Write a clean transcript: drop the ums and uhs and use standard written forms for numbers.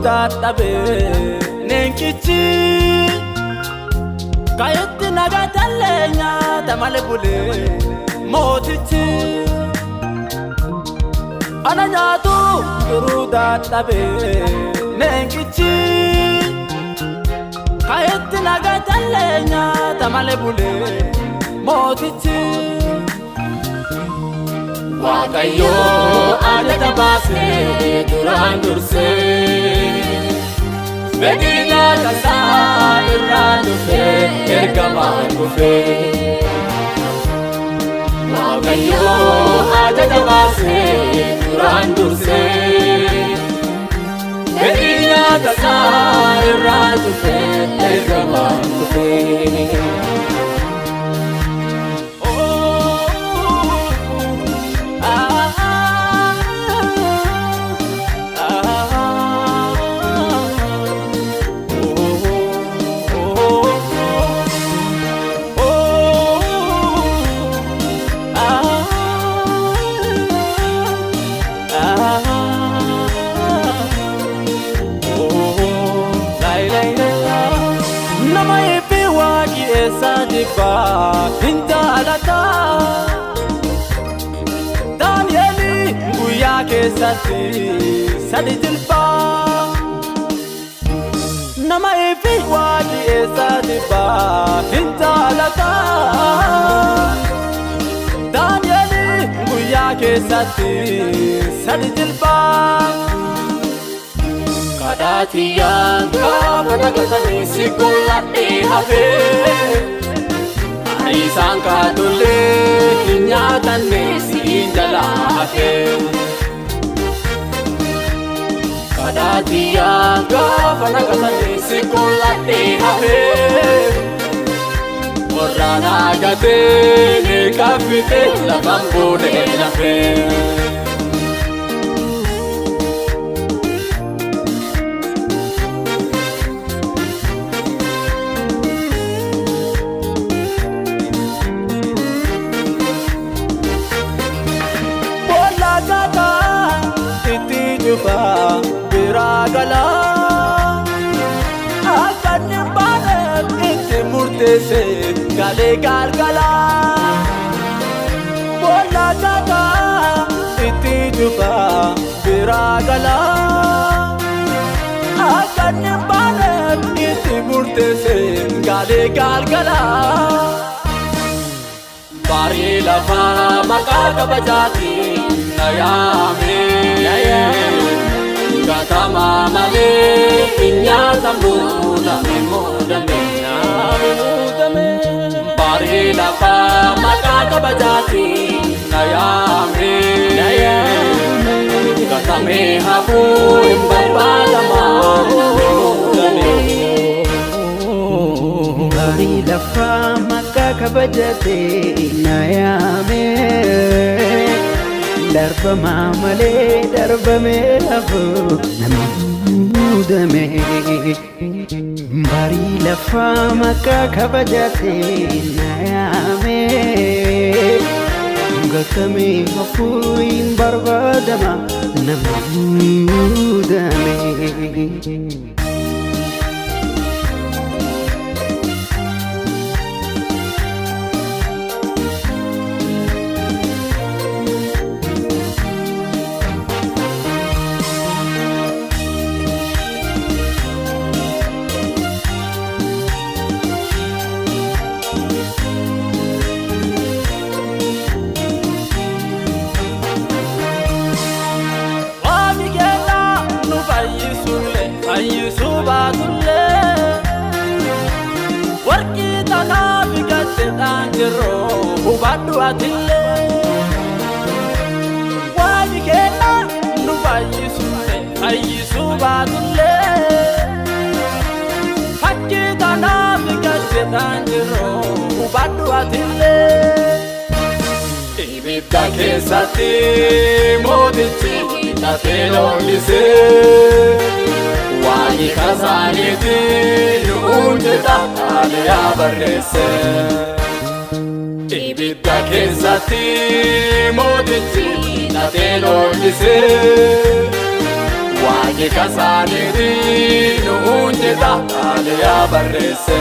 tabe nenkichi kayetti nagatallenya tamale bule motichi ananyatu tabe nenkichi kayetti nagatallenya tamale bule motichi Wakayo adada base duran durse Medina kasa irranu fe ergaman fe Wakayo adada base duran durse Medina kasa irranu fe ergaman fe Sadiqa intalata Danieli guya ke sati sadilba nama efi wadi sadiqa intalata Danieli guya ke sati sadilba Kadatiya kata kata sikulati hafe Aisan kadule kinyatan nesi jalafe Kadatiya kata kata sikulati hafe Orana gate nekafite labambone nafe Biragala akan barat itu murte se gale galgala bola gada itu juba biragala akan barat itu murte se gale galgala bari lafa maka kabajati nayame Katama male inyata muda me Bari lafa makata bajati nayame Katame hapu imbabadama Bari lafa makata bajati nayame Darba mamale darba melafu namudame Bari lafa maka kabajate nayame Gatame hafuin barbadama namudame Warki tanafi katetanjiro ubadu atille Wani kena nubayisule ayisubadulle Hakki tanafi katetanjiro ubadu atille Ibidda kesati modichi tatelolise Wani kazaniti nuunjeta alea barrese Ibidda kesati modichi tatelolise Wani Kasaaniti nuun jedha haala yaa barreesse.